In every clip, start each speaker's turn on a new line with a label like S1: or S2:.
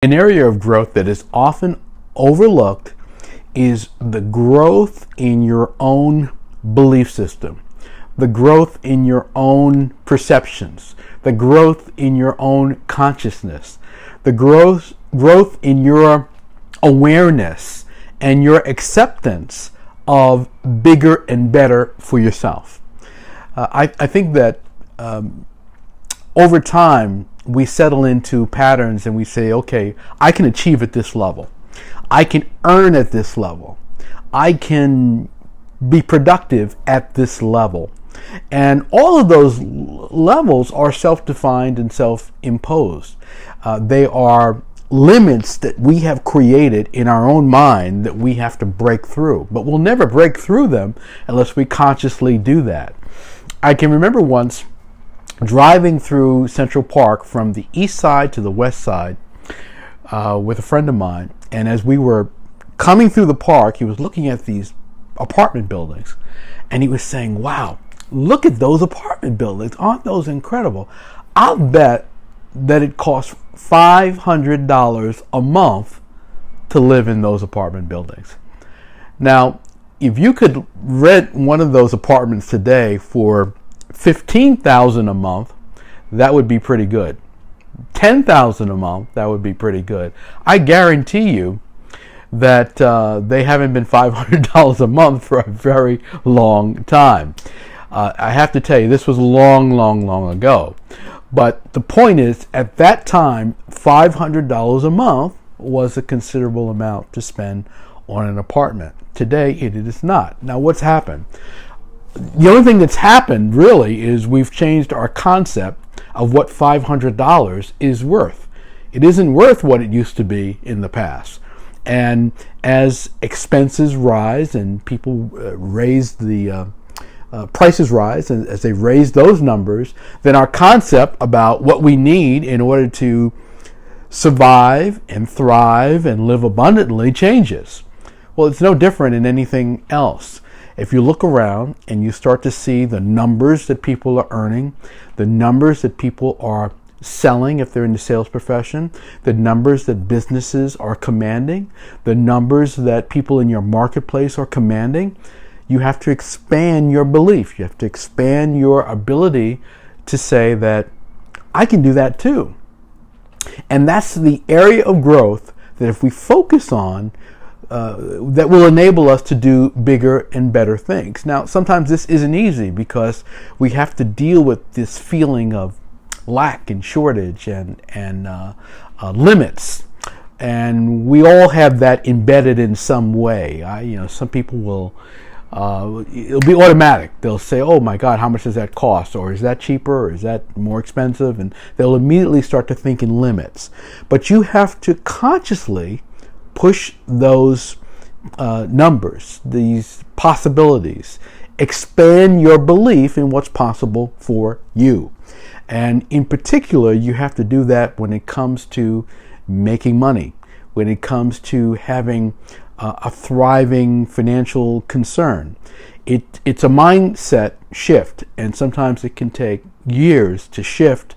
S1: An area of growth that is often overlooked is the growth in your own belief system, the growth in your own perceptions, the growth in your own consciousness, the growth in your awareness and your acceptance of bigger and better for yourself. I think that over time, we settle into patterns and we say, okay, I can achieve at this level. I can earn at this level. I can be productive at this level. And all of those levels are self-defined and self-imposed. They are limits that we have created in our own mind that we have to break through. But we'll never break through them unless we consciously do that. I can remember once driving through Central Park from the east side to the west side with a friend of mine, and as we were coming through the park, he was looking at these apartment buildings, and he was saying, wow, look at those apartment buildings. Aren't those incredible? I'll bet that it costs $500 a month to live in those apartment buildings. Now, if you could rent one of those apartments today for $15,000 a month, that would be pretty good. $10,000 a month, that would be pretty good. I guarantee you that they haven't been $500 a month for a very long time. I have to tell you, this was long ago. But the point is, at that time, $500 a month was a considerable amount to spend on an apartment. Today, it is not. Now, what's happened? The only thing that's happened really is we've changed our concept of what $500 is worth. It isn't worth what it used to be in the past. And as expenses rise and people raise the prices rise, and as they raise those numbers, then our concept about what we need in order to survive and thrive and live abundantly changes. Well, it's no different in anything else. If you look around and you start to see the numbers that people are earning, the numbers that people are selling if they're in the sales profession, the numbers that businesses are commanding, the numbers that people in your marketplace are commanding, you have to expand your belief. You have to expand your ability to say that I can do that too. And that's the area of growth that if we focus on, that will enable us to do bigger and better things. Now, sometimes this isn't easy because we have to deal with this feeling of lack and shortage and limits, and we all have that embedded in some way. Some people will. It'll be automatic. They'll say, "Oh my God, how much does that cost? Or is that cheaper? Or is that more expensive?" And they'll immediately start to think in limits. But you have to consciously push those numbers, these possibilities, expand your belief in what's possible for you. And in particular, you have to do that when it comes to making money, when it comes to having a thriving financial concern. It's a mindset shift, and sometimes it can take years to shift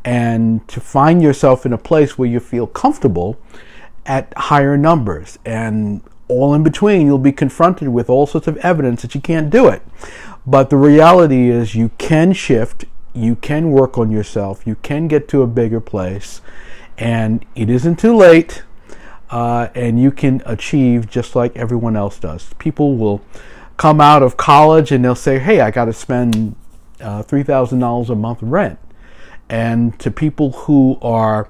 S1: and to find yourself in a place where you feel comfortable at higher numbers. And all in between, you'll be confronted with all sorts of evidence that you can't do it. But the reality is you can shift, you can work on yourself, you can get to a bigger place, and it isn't too late, and you can achieve just like everyone else does. People will come out of college and they'll say, hey, I got to spend $3,000 a month rent. And to people who are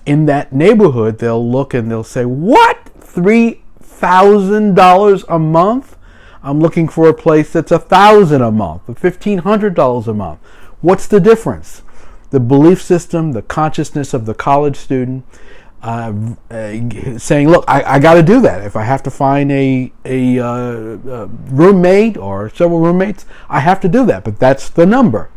S1: in that neighborhood, they'll look and they'll say, what? $3,000 a month? I'm looking for a place that's $1,000 a month, or $1,500 a month. What's the difference? The belief system, the consciousness of the college student saying, look, I got to do that. If I have to find a roommate or several roommates, I have to do that. But that's the number.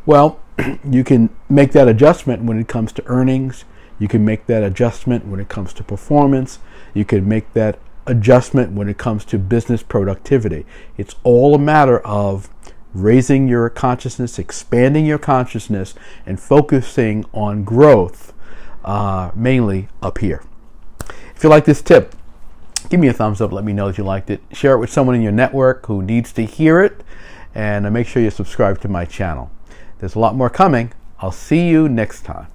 S1: Well, you can make that adjustment when it comes to earnings. You can make that adjustment when it comes to performance. You can make that adjustment when it comes to business productivity. It's all a matter of raising your consciousness, expanding your consciousness, and focusing on growth mainly up here. If you like this tip, give me a thumbs up. Let me know that you liked it. Share it with someone in your network who needs to hear it. And make sure you subscribe to my channel. There's a lot more coming. I'll see you next time.